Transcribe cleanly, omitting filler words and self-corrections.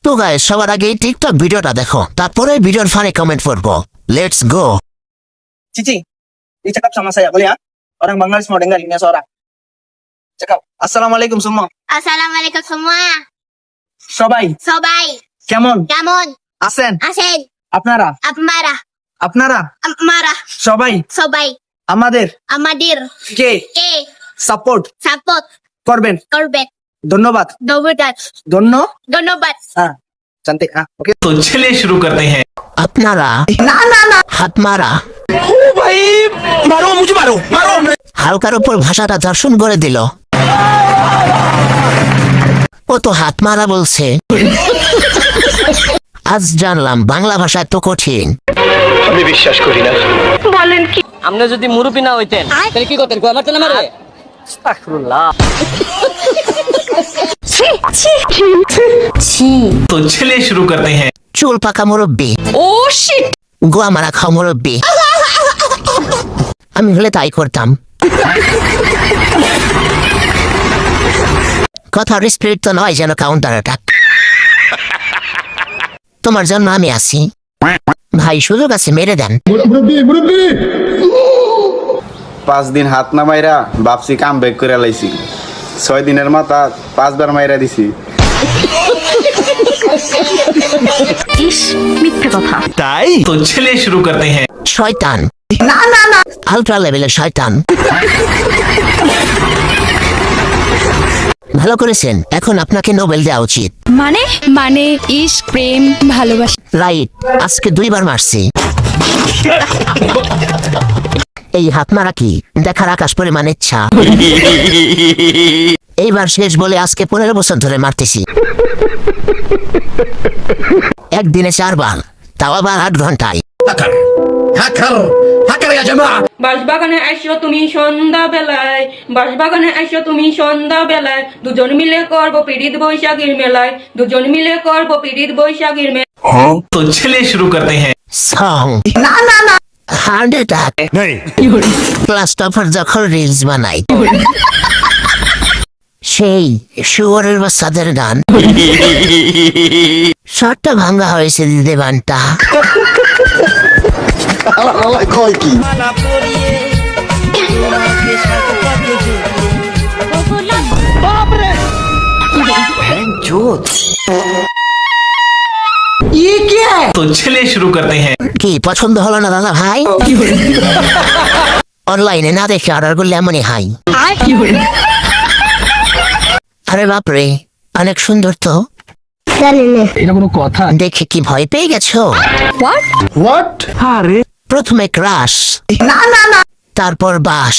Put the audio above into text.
তো গাইস সবার আগে এই টিকটক ভিডিওটা দেখো, তারপরে ভিডিওর ফানি কমেন্ট করবো। Let's go. Cici, ini cakap sama saya, boleh ya? Orang Bangladesh mau dengar ini seorang. Cakap, Assalamualaikum semua. Assalamualaikum semua. সবাই সবাই কেমন কেমন আছেন? আছেন? আপনারা আপনারা আপনারা আমরা সবাই সবাই আমাদের আমাদের কে কে সাপোর্ট সাপোর্ট করবেন। করবেন। ধন্যবাদ। ধন্যবাদ। ধন্যবাদ। হ্যাঁ cantik ওকে। तो चलिए शुरू करते हैं। আপনারা না না না হাত মারা। ও ভাই মারো মুঝে মারো মারো। হালকার উপর ভাষাটা দর্শন করে দিল। ও তো হাত মারা বলছে। আজ জানলাম বাংলা ভাষা এত কঠিন। আমি বিশ্বাস করি না। আপনি যদি মুরব্বী না হইতেন তাহলে কি করতেন? আমার তো না মারে। আস্তাগফিরুল্লাহ। तो चलिए शुरू करते हैं। চুল পাকা মুরব্বী, ও শিট। গোয়া মারা খাও মুরব্বী। আমি হলে তাই করতাম। কথার স্পিরিট তো নয় যেন কাউন্টার অ্যাটাক। তোমার জন্য আমি আছি ভাই, সুযোগ আছে মেরে দেন। 5 দিন হাত না মাইরা বাপসি কাম ব্যাক করে লাইছি। 6 দিনের মাথা 5 বার মাইরা দিছি। ताई तो चलिए शुरू करते हैं। শয়তান, না না না আলট্রা লেভেলের শয়তান। ভালো করেছেন, এখন আপনাকে নোবেল দেওয়া উচিত। মানে মানে ইশক, প্রেম, ভালোবাসা। রাইট, আজকে 2 বার মারছি। এই হাত মারা কি দেখার আকাশ পরিমাণ ইচ্ছা। এইবার শেষ বলে আজকে 15 বছর ধরে মারতেছি। একদিনে 4 বার, তাও আবার 8 ঘন্টায়। বাঁশবাগানে আইসো তুমি সন্ধ্যা বেলায়, বাঁশবাগানে আইসো তুমি সন্ধ্যা বেলায়, দুজন মিলে করবো পীড়িত বৈশাখীর মেলায়, দুজন মিলে করবো পীড়িত বৈশাখীর মেলায়। तो चलिए शुरू करते हैं। সং না না না হার্ট অ্যাটাক প্লাস্টাফার যখন রিলস বানাই, সেই শুয়োরের বাচ্চাদের গান। শর্টটা ভাঙ্গা হয়েছে দিদি বানটা। ये क्या है? तो चलिए शुरू करते हैं। কি পছন্দ হলো না দাদা ভাই? অনলাইনে না দেখে অর্ডার করলে এমনই হাই। আরে বাপরে, অনেক সুন্দর তো। এটা কোনো কথা? দেখে কি ভয় পেয়ে গেছো? হোয়াট? আরে প্রথমে ক্রাশ, না না না তারপর বাস।